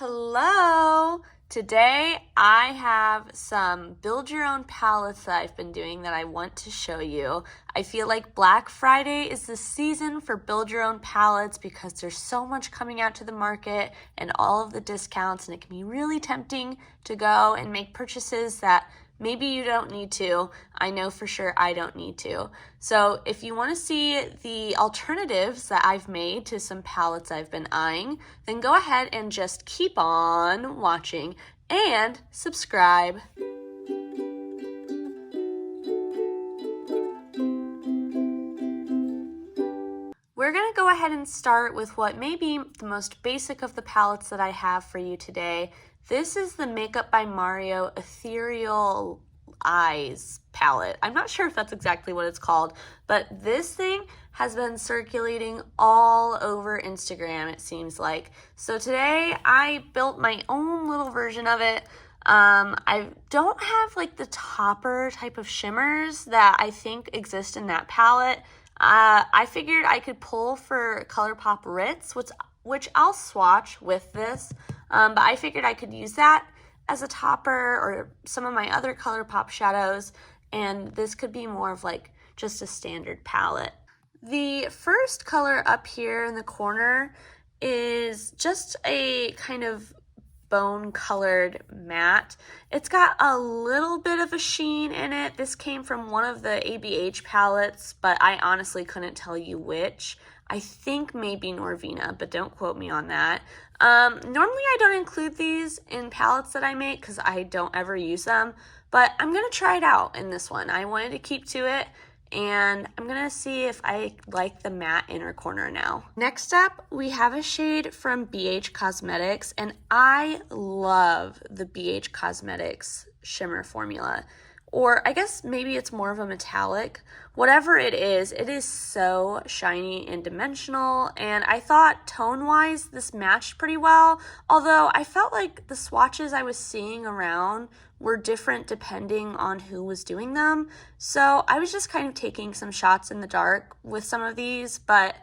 Hello! Today I have some build your own palettes that I've been doing that I want to show you. I feel like Black Friday is the season for build your own palettes because there's so much coming out to the market and all of the discounts, and it can be really tempting to go and make purchases that maybe you don't need to. I know for sure I don't need to. So if you want to see the alternatives that I've made to some palettes I've been eyeing, then go ahead and just keep on watching and subscribe. We're going to go ahead and start with what may be the most basic of the palettes that I have for you today. This is the Makeup by Mario Ethereal Eyes palette. I'm not sure if that's exactly what it's called, but this thing has been circulating all over Instagram, it seems like. So today I built my own little version of it. I don't have like the topper type of shimmers that I think exist in that palette. I figured I could pull for ColourPop Ritz, which I'll swatch with this, but I figured I could use that as a topper or some of my other ColourPop shadows, and this could be more of like just a standard palette. The first color up here in the corner is just a kind of bone colored matte. It's got a little bit of a sheen in it. This came from one of the ABH palettes, but I honestly couldn't tell you which. I think maybe Norvina, but don't quote me on that. Normally I don't include these in palettes that I make because I don't ever use them, but I'm going to try it out in this one. I wanted to keep to it, and I'm going to see if I like the matte inner corner now. Next up, we have a shade from BH Cosmetics, and I love the BH Cosmetics shimmer formula. Or I guess maybe it's more of a metallic. Whatever it is so shiny and dimensional, and I thought tone-wise this matched pretty well, although I felt like the swatches I was seeing around were different depending on who was doing them, so I was just kind of taking some shots in the dark with some of these, but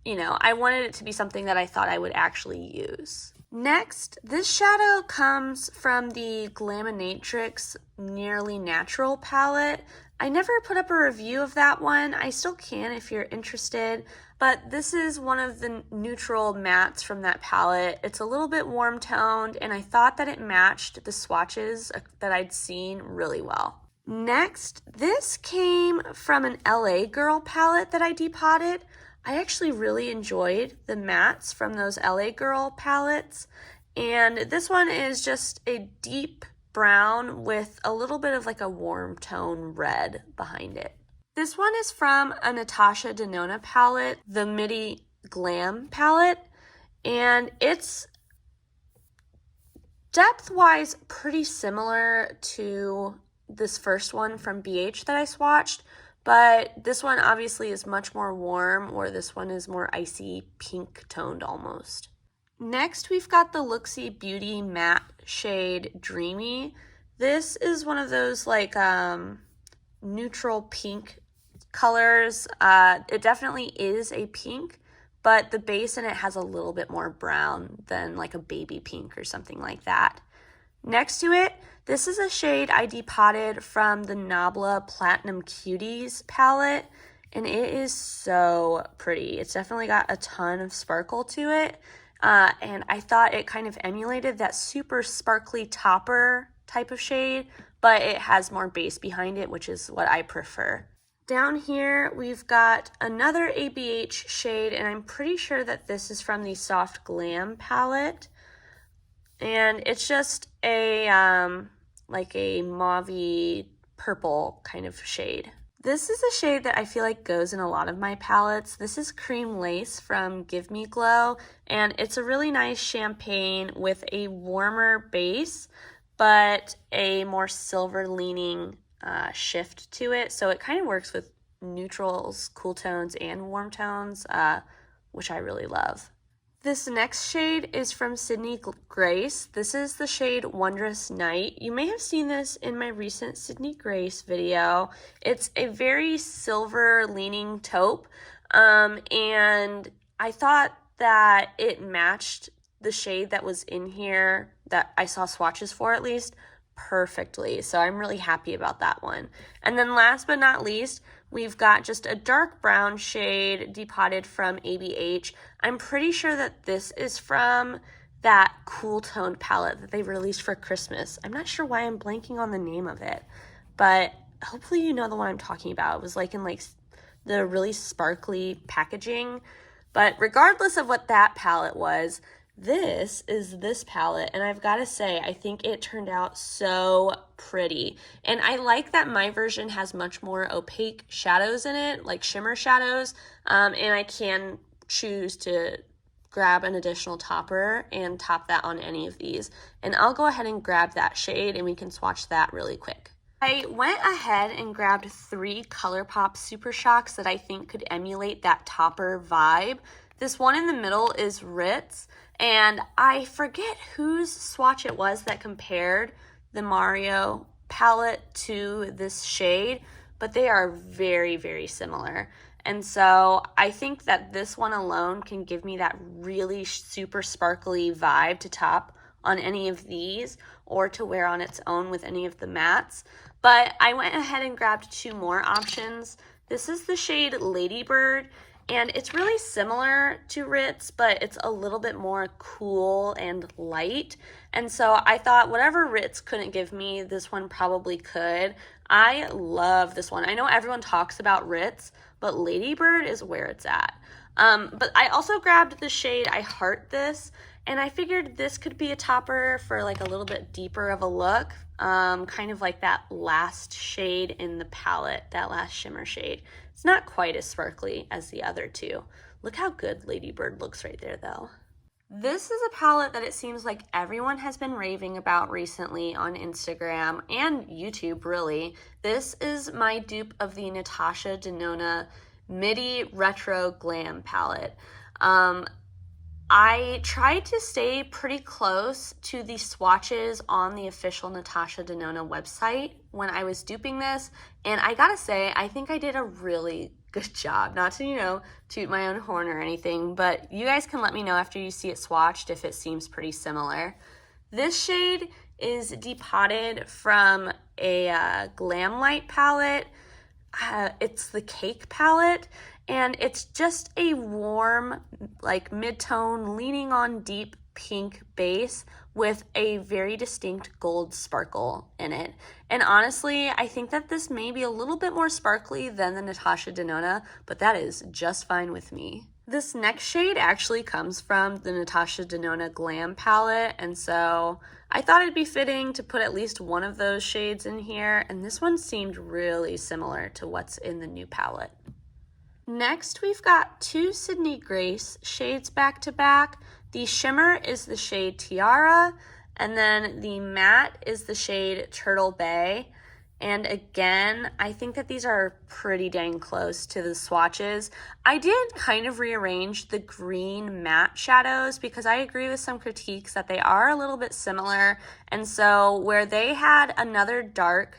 you know, I wanted it to be something that I thought I would actually use. Next, this shadow comes from the Glaminatrix Nearly Natural palette. I never put up a review of that one. I still can if you're interested, but this is one of the neutral mattes from that palette. It's a little bit warm toned, and I thought that it matched the swatches that I'd seen really well. Next, this came from an LA Girl palette that I depotted. I actually really enjoyed the mattes from those LA Girl palettes, and this one is just a deep brown with a little bit of like a warm tone red behind it. This one is from a Natasha Denona palette, the Midi Glam palette, and it's depth-wise pretty similar to this first one from BH that I swatched, but this one obviously is much more warm, or this one is more icy pink toned almost. Next, we've got the Looksy Beauty matte shade Dreamy. This is one of those like neutral pink colors. It definitely is a pink, but the base in it has a little bit more brown than like a baby pink or something like that. Next to it, this is a shade I depotted from the Nabla Platinum Cuties palette, and it is so pretty. It's definitely got a ton of sparkle to it, and I thought it kind of emulated that super sparkly topper type of shade, but it has more base behind it, which is what I prefer. Down here, we've got another ABH shade, and I'm pretty sure that this is from the Soft Glam palette. And it's just a like a mauve-y purple kind of shade. This is a shade that I feel like goes in a lot of my palettes. This is Cream Lace from Give Me Glow, and it's a really nice champagne with a warmer base, but a more silver-leaning shift to it. So it kind of works with neutrals, cool tones, and warm tones, which I really love. This next shade is from Sydney Grace. This is the shade Wondrous Night. You may have seen this in my recent Sydney Grace video. It's a very silver leaning taupe, and I thought that it matched the shade that was in here that I saw swatches for at least perfectly. So I'm really happy about that one. And then last but not least, we've got just a dark brown shade depotted from ABH. I'm pretty sure that this is from that cool toned palette that they released for Christmas. I'm not sure why I'm blanking on the name of it, but hopefully you know the one I'm talking about. It was like in like the really sparkly packaging. But regardless of what that palette was, this is this palette, and I've got to say, I think it turned out so pretty. And I like that my version has much more opaque shadows in it, like shimmer shadows, and I can choose to grab an additional topper and top that on any of these. And I'll go ahead and grab that shade, and we can swatch that really quick. I went ahead and grabbed 3 ColourPop Super Shocks that I think could emulate that topper vibe. This one in the middle is Ritz, and I forget whose swatch it was that compared the Mario palette to this shade, but they are very, very similar. And so I think that this one alone can give me that really super sparkly vibe to top on any of these or to wear on its own with any of the mattes. But I went ahead and grabbed 2 more options. This is the shade Ladybird, and it's really similar to Ritz, but it's a little bit more cool and light. And so I thought whatever Ritz couldn't give me, this one probably could. I love this one. I know everyone talks about Ritz, but Ladybird is where it's at. But I also grabbed the shade I Heart This, and I figured this could be a topper for like a little bit deeper of a look, kind of like that last shade in the palette, that last shimmer shade. It's not quite as sparkly as the other 2. Look how good Ladybird looks right there though. This is a palette that it seems like everyone has been raving about recently on Instagram and YouTube, really. This is my dupe of the Natasha Denona Midi Retro Glam palette. I tried to stay pretty close to the swatches on the official Natasha Denona website when I was duping this, and I gotta say, I think I did a really good job. Not to, toot my own horn or anything, but you guys can let me know after you see it swatched if it seems pretty similar. This shade is depotted from a Glam Light palette. It's the Cake palette, and it's just a warm, like mid-tone, leaning on deep pink base with a very distinct gold sparkle in it. And honestly, I think that this may be a little bit more sparkly than the Natasha Denona, but that is just fine with me. This next shade actually comes from the Natasha Denona Glam palette, and so I thought it'd be fitting to put at least one of those shades in here, and this one seemed really similar to what's in the new palette. Next, we've got 2 Sydney Grace shades back to back. The shimmer is the shade Tiara, and then the matte is the shade Turtle Bay. And again, I think that these are pretty dang close to the swatches. I did kind of rearrange the green matte shadows because I agree with some critiques that they are a little bit similar. And so where they had another dark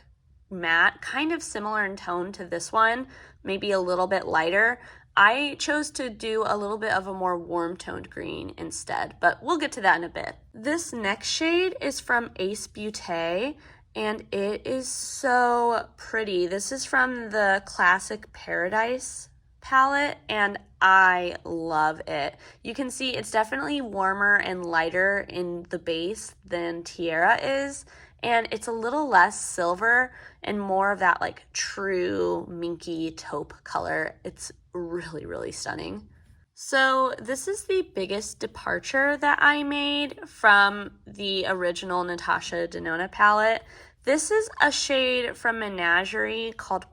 matte, kind of similar in tone to this one, maybe a little bit lighter, I chose to do a little bit of a more warm toned green instead, but we'll get to that in a bit. This next shade is from Ace Beauté, and it is so pretty. This is from the Classic Paradise palette, and I love it. You can see it's definitely warmer and lighter in the base than Tiara is, and it's a little less silver and more of that like true minky taupe color. It's really, really stunning. So this is the biggest departure that I made from the original Natasha Denona palette. This is a shade from Menagerie called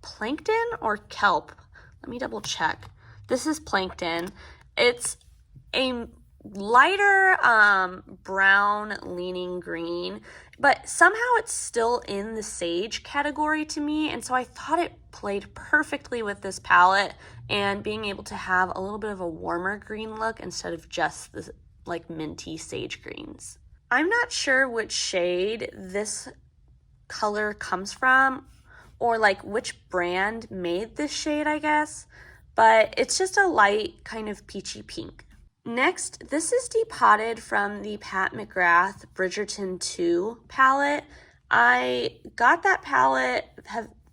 Plankton or Kelp. Let me double check. This is Plankton. It's a lighter brown leaning green, but somehow it's still in the sage category to me, and so I thought it played perfectly with this palette and being able to have a little bit of a warmer green look instead of just the like minty sage greens. I'm not sure which shade this color comes from or like which brand made this shade, I guess, but it's just a light kind of peachy pink. Next, this is Depotted from the Pat McGrath Bridgerton 2 palette. I got that palette,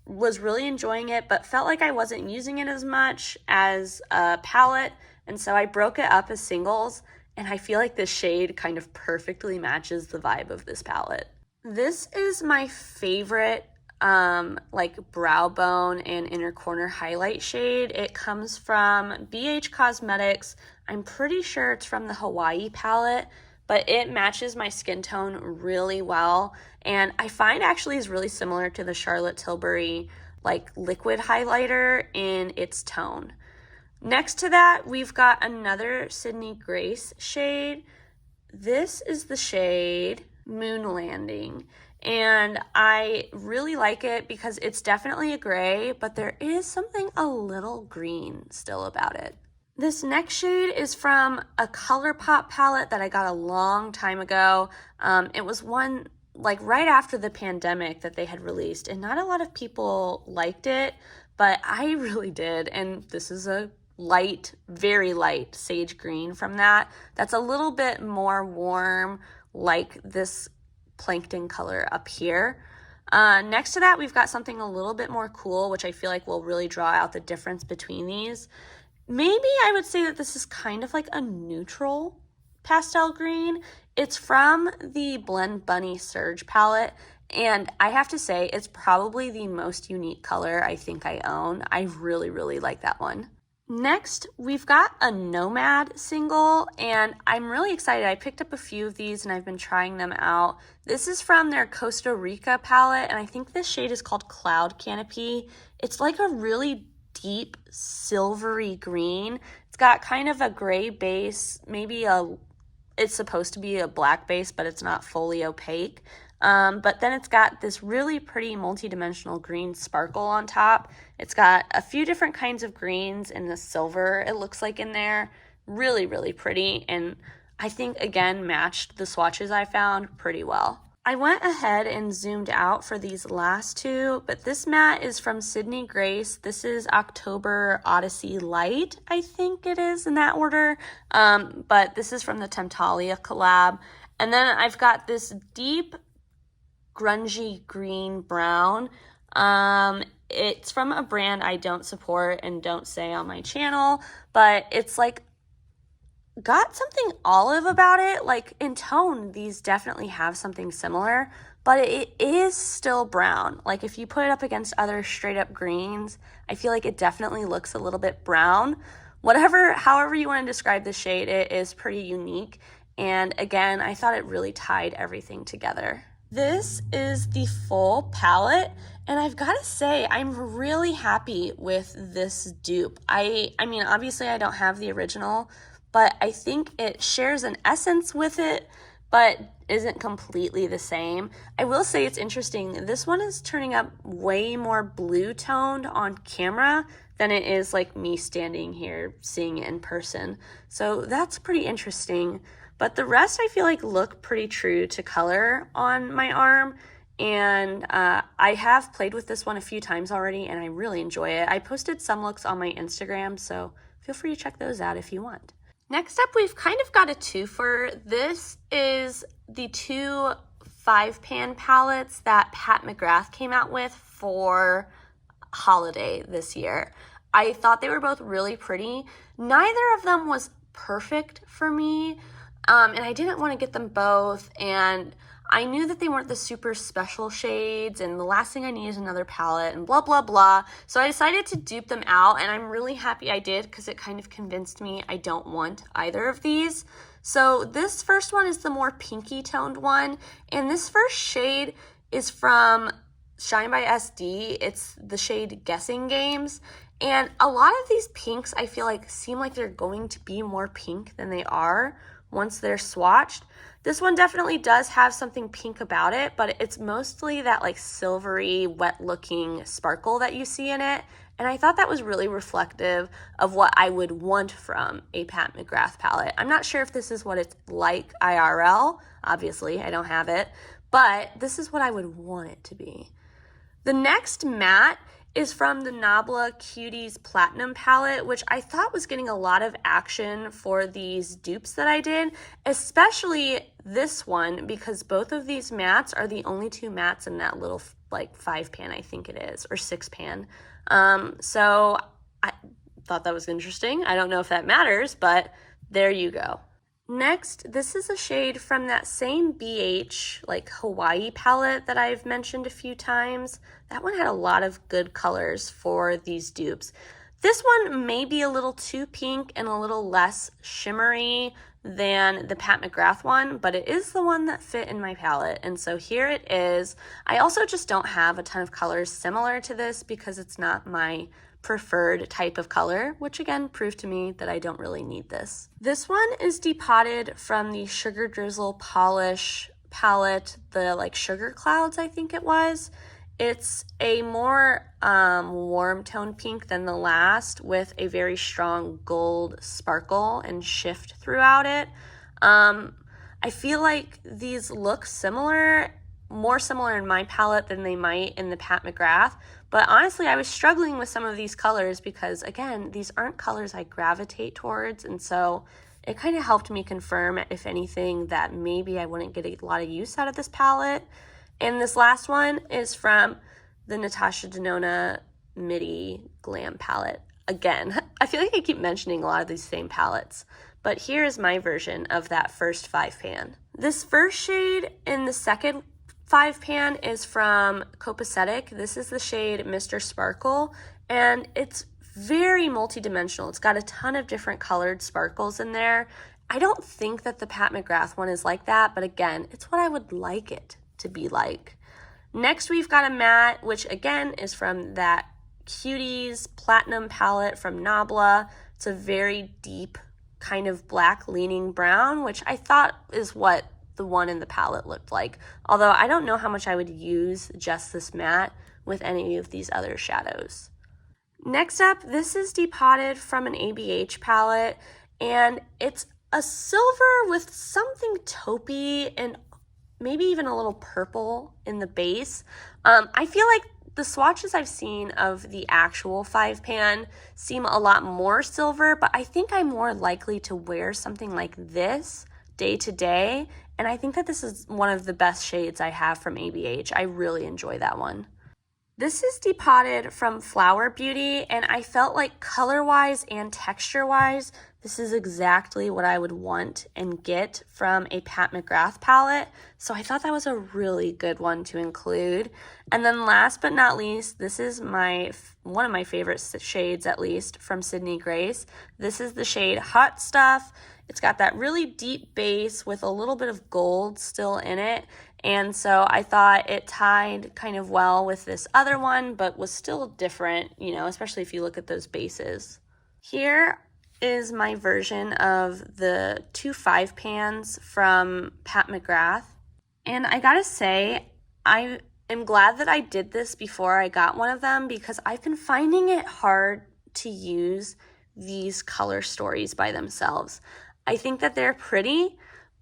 was really enjoying it, but felt like I wasn't using it as much as a palette, and so I broke it up as singles, and I feel like this shade kind of perfectly matches the vibe of this palette. This is my favorite like brow bone and inner corner highlight shade. It comes from BH Cosmetics. I'm pretty sure it's from the Hawaii palette, but it matches my skin tone really well, and I find actually is really similar to the Charlotte Tilbury like liquid highlighter in its tone. Next to that, we've got another Sydney Grace shade. This is the shade Moon Landing, and I really like it because it's definitely a gray, but there is something a little green still about it. This next shade is from a ColourPop palette that I got a long time ago. It was one like right after the pandemic that they had released, and not a lot of people liked it, but I really did, and this is a light, very light sage green from that. That's a little bit more warm, like this plankton color up here. Next to that, we've got something a little bit more cool, which I feel like will really draw out the difference between these. Maybe I would say that this is kind of like a neutral pastel green. It's from the Blend Bunny Surge palette, and I have to say it's probably the most unique color I think I own. I really, really like that one. Next, we've got a Nomad single, and I'm really excited. I picked up a few of these and I've been trying them out. This is from their Costa Rica palette, and I think this shade is called Cloud Canopy. It's like a really deep silvery green. It's got kind of a gray base, it's supposed to be a black base, but it's not fully opaque. But then it's got this really pretty multi-dimensional green sparkle on top. It's got a few different kinds of greens and the silver, it looks like, in there. Really, really pretty, and I think, again, matched the swatches I found pretty well. I went ahead and zoomed out for these last two, but this matte is from Sydney Grace. This is October Odyssey Light, I think it is in that order, but this is from the Temptalia collab. And then I've got this deep grungy green brown. It's from a brand I don't support and don't say on my channel, but it's like got something olive about it. Like in tone, these definitely have something similar, but it is still brown. Like if you put it up against other straight up greens, I feel like it definitely looks a little bit brown. However you want to describe the shade, it is pretty unique. And again, I thought it really tied everything together. This is the full palette, and I've got to say, I'm really happy with this dupe. I mean, obviously I don't have the original, but I think it shares an essence with it, but isn't completely the same. I will say it's interesting. This one is turning up way more blue toned on camera than it is like me standing here seeing it in person. So that's pretty interesting. But the rest I feel like look pretty true to color on my arm. And I have played with this one a few times already, and I really enjoy it. I posted some looks on my Instagram, so feel free to check those out if you want. Next up, we've kind of got a twofer. This is the two 5-pan palettes that Pat McGrath came out with for holiday this year. I thought they were both really pretty. Neither of them was perfect for me, and I didn't want to get them both, and I knew that they weren't the super special shades, and the last thing I need is another palette, and blah, blah, blah. So I decided to dupe them out, and I'm really happy I did because it kind of convinced me I don't want either of these. So this first one is the more pinky toned one, and this first shade is from Shine by SD. It's the shade Guessing Games, and a lot of these pinks I feel like seem like they're going to be more pink than they are once they're swatched. This one definitely does have something pink about it, but it's mostly that like silvery, wet looking sparkle that you see in it. And I thought that was really reflective of what I would want from a Pat McGrath palette. I'm not sure if this is what it's like IRL. Obviously, I don't have it, but this is what I would want it to be. The next matte is from the Nabla Cuties Platinum palette, which I thought was getting a lot of action for these dupes that I did, especially this one, because both of these mats are the only two mats in that little like 5-pan, I think it is, or 6-pan. So I thought that was interesting. I don't know if that matters, but there you go. Next, this is a shade from that same BH, like Hawaii palette that I've mentioned a few times. That one had a lot of good colors for these dupes. This one may be a little too pink and a little less shimmery than the Pat McGrath one, but it is the one that fit in my palette, and so here it is. I also just don't have a ton of colors similar to this because it's not my preferred type of color, which again proved to me that I don't really need this. This one is depotted from the Sugar Drizzle Polish palette, the like Sugar Clouds, I think it was. It's a more warm tone pink than the last, with a very strong gold sparkle and shift throughout it. I feel like these look similar, more similar in my palette than they might in the Pat McGrath. But honestly, I was struggling with some of these colors because, again, these aren't colors I gravitate towards. And so it kind of helped me confirm, if anything, that maybe I wouldn't get a lot of use out of this palette. And this last one is from the Natasha Denona Midi Glam palette. Again, I feel like I keep mentioning a lot of these same palettes. But here is my version of that first 5-pan. This first shade in the second 5-pan is from Cosmetica. This is the shade Mr. Sparkle, and it's very multi-dimensional. It's got a ton of different colored sparkles in there. I don't think that the Pat McGrath one is like that, but again, it's what I would like it to be like. Next, we've got a matte, which again is from that Cuties Platinum palette from Nabla. It's a very deep kind of black leaning brown, which I thought is what the one in the palette looked like, although I don't know how much I would use just this matte with any of these other shadows. Next up, this is depotted from an ABH palette, and it's a silver with something taupey and maybe even a little purple in the base. I feel like the swatches I've seen of the actual 5-pan seem a lot more silver, but I think I'm more likely to wear something like this day to day, and I think that this is one of the best shades I have from ABH. I really enjoy that one. This is depotted from Flower Beauty, and I felt like color-wise and texture-wise, this is exactly what I would want and get from a Pat McGrath palette, so I thought that was a really good one to include. And then last but not least, this is one of my favorite shades, at least, from Sydney Grace. This is the shade Hot Stuff. It's got that really deep base with a little bit of gold still in it. And so I thought it tied kind of well with this other one, but was still different, you know, especially if you look at those bases. Here is my version of the 2 5-pans from Pat McGrath. And I gotta say, I am glad that I did this before I got one of them, because I've been finding it hard to use these color stories by themselves. I think that they're pretty,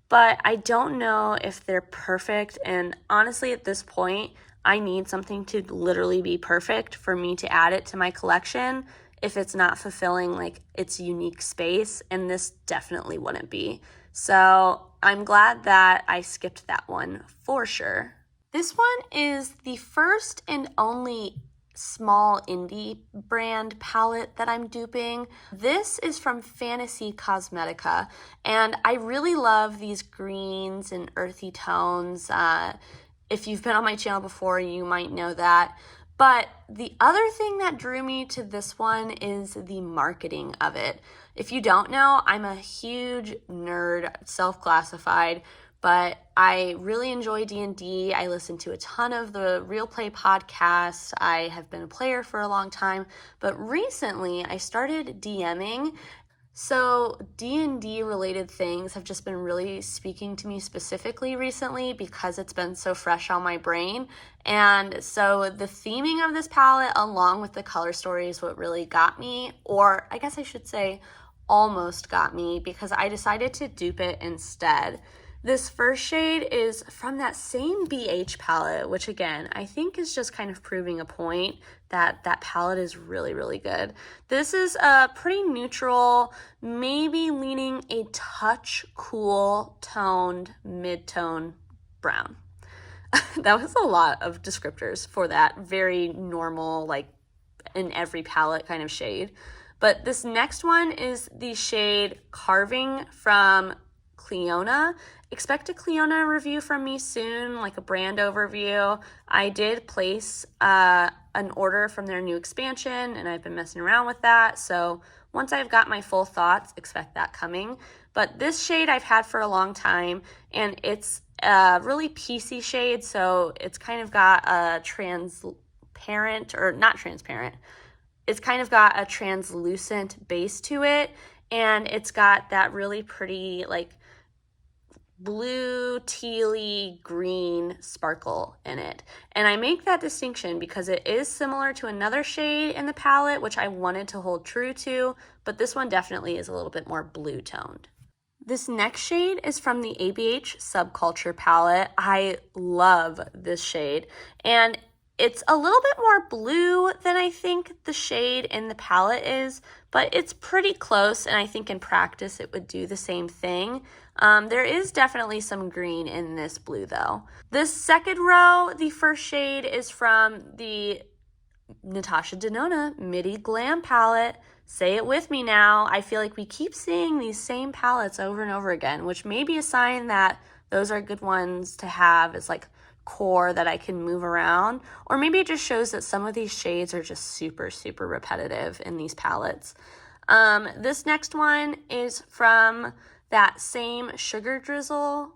but I don't know if they're perfect, and honestly at this point, I need something to literally be perfect for me to add it to my collection if it's not fulfilling like its unique space, and this definitely wouldn't be. So I'm glad that I skipped that one for sure. This one is the first and only small indie brand palette that I'm duping. This is from Fantasy Cosmetica, and I really love these greens and earthy tones. If you've been on my channel before, you might know that. But the other thing that drew me to this one is the marketing of it. If you don't know, I'm a huge nerd, self-classified, but I really enjoy D&D. I listen to a ton of the Real Play podcasts. I have been a player for a long time, but recently I started DMing. So D&D related things have just been really speaking to me specifically recently because it's been so fresh on my brain. And so the theming of this palette along with the color story is what really got me, or I guess I should say almost got me, because I decided to dupe it instead. This first shade is from that same BH palette, which again, I think is just kind of proving a point that that palette is really, really good. This is a pretty neutral, maybe leaning a touch cool toned mid-tone brown. That was a lot of descriptors for that very normal, like in every palette kind of shade. But this next one is the shade Carving from Cleona. Expect a Cleona review from me soon, like a brand overview. I did place an order from their new expansion, and I've been messing around with that. So once I've got my full thoughts, expect that coming. But this shade I've had for a long time, and it's a really piecey shade, so it's kind of got a transparent, or not transparent, it's kind of got a translucent base to it, and it's got that really pretty like blue, tealy, green sparkle in it. And I make that distinction because it is similar to another shade in the palette, which I wanted to hold true to, but this one definitely is a little bit more blue toned. This next shade is from the ABH Subculture palette. I love this shade, and it's a little bit more blue than I think the shade in the palette is, but it's pretty close, and I think in practice it would do the same thing. There is definitely some green in this blue though. This second row, the first shade is from the Natasha Denona Midi Glam palette. Say it with me now. I feel like we keep seeing these same palettes over and over again, which may be a sign that those are good ones to have as like core that I can move around, or maybe it just shows that some of these shades are just super, super repetitive in these palettes. This next one is from that same Sugar Drizzle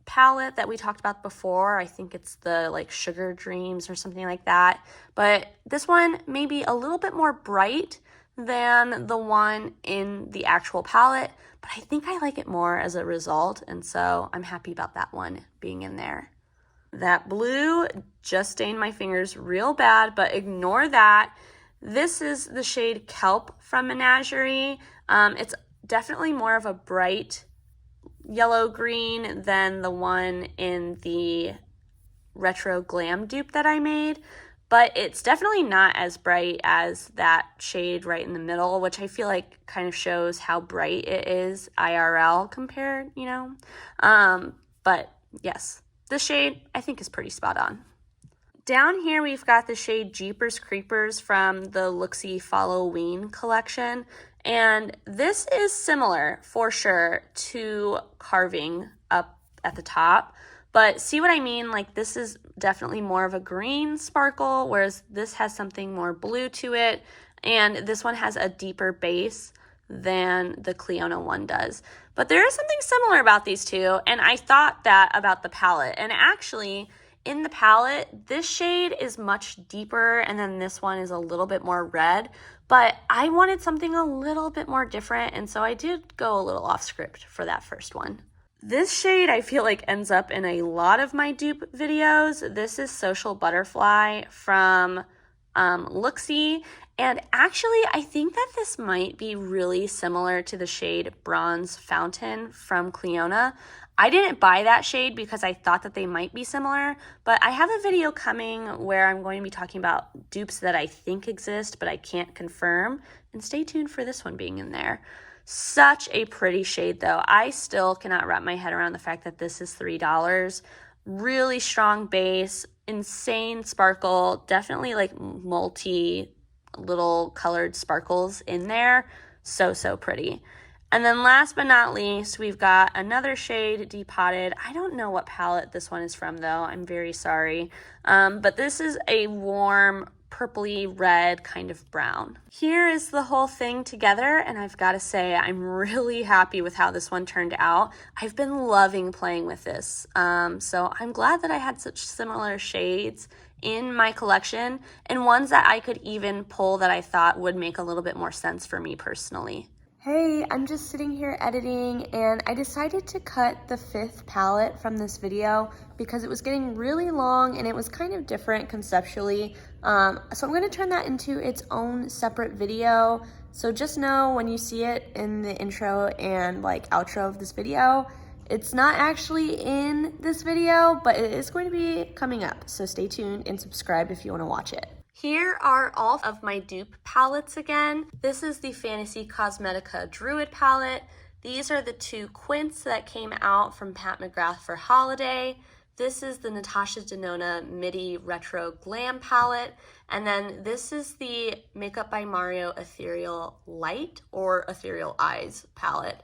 palette that we talked about before. I think it's the like Sugar Dreams or something like that, but this one may be a little bit more bright than the one in the actual palette, but I think I like it more as a result, and so I'm happy about that one being in there. That blue just stained my fingers real bad, but ignore that. This is the shade Kelp from Menagerie. It's definitely more of a bright yellow green than the one in the retro glam dupe that I made, but it's definitely not as bright as that shade right in the middle, which I feel like kind of shows how bright it is IRL compared, you know? But yes, this shade I think is pretty spot on. Down here we've got the shade Jeepers Creepers from the Looksy Followween collection, and this is similar for sure to Carving up at the top, but see what I mean? Like this is definitely more of a green sparkle, whereas this has something more blue to it, and this one has a deeper base than the Cleona one does. But there is something similar about these two, and I thought that about the palette. And actually, in the palette, this shade is much deeper, and then this one is a little bit more red. But I wanted something a little bit more different, and so I did go a little off script for that first one. This shade I feel like ends up in a lot of my dupe videos. This is Social Butterfly from Looksy, and actually I think that this might be really similar to the shade Bronze Fountain from Cleona. I didn't buy that shade because I thought that they might be similar, but I have a video coming where I'm going to be talking about dupes that I think exist but I can't confirm, and stay tuned for this one being in there. Such a pretty shade though. I still cannot wrap my head around the fact that this is $3. Really strong base, insane sparkle, definitely like multi little colored sparkles in there. So, so pretty. And then last but not least, we've got another shade, Depotted. I don't know what palette this one is from though. I'm very sorry. But this is a warm purpley red kind of brown. Here is the whole thing together, and I've got to say I'm really happy with how this one turned out. I've been loving playing with this, so I'm glad that I had such similar shades in my collection, and ones that I could even pull that I thought would make a little bit more sense for me personally. Hey, I'm just sitting here editing, and I decided to cut the 5th palette from this video because it was getting really long and it was kind of different conceptually. So I'm gonna turn that into its own separate video. So just know when you see it in the intro and like outro of this video, It's not actually in this video, but it is going to be coming up, so stay tuned and subscribe if you want to watch it. Here are all of my dupe palettes again. This is the Fantasy Cosmetica Druid palette. These are the two quints that came out from Pat McGrath for holiday. This is the Natasha Denona Midi Retro Glam palette. And then this is the Makeup by Mario Ethereal Light or Ethereal Eyes palette.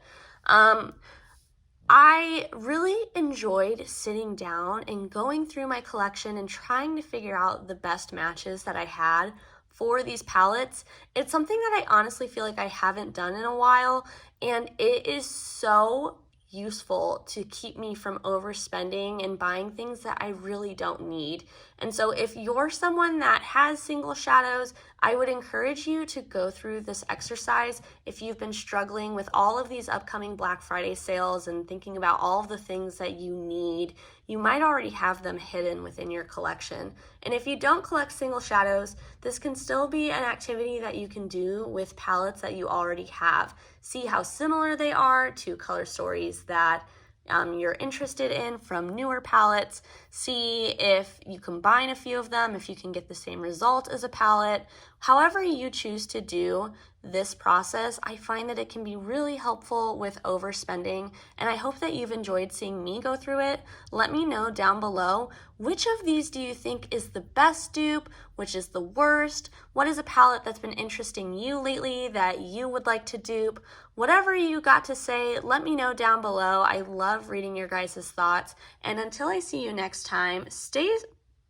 I really enjoyed sitting down and going through my collection and trying to figure out the best matches that I had for these palettes. It's something that I honestly feel like I haven't done in a while, and it is so useful to keep me from overspending and buying things that I really don't need. And so if you're someone that has single shadows, I would encourage you to go through this exercise. If you've been struggling with all of these upcoming Black Friday sales and thinking about all of the things that you need, you might already have them hidden within your collection. And if you don't collect single shadows, this can still be an activity that you can do with palettes that you already have. See how similar they are to color stories that you're interested in from newer palettes. See if you combine a few of them, if you can get the same result as a palette. However you choose to do this process, I find that it can be really helpful with overspending, and I hope that you've enjoyed seeing me go through it. Let me know down below, which of these do you think is the best dupe, which is the worst? What is a palette that's been interesting you lately that you would like to dupe? Whatever you got to say, let me know down below. I love reading your guys' thoughts, and until I see you next time, stay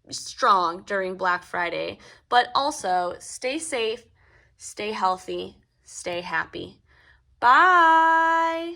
strong during Black Friday, but also stay safe, stay healthy, stay happy. Bye!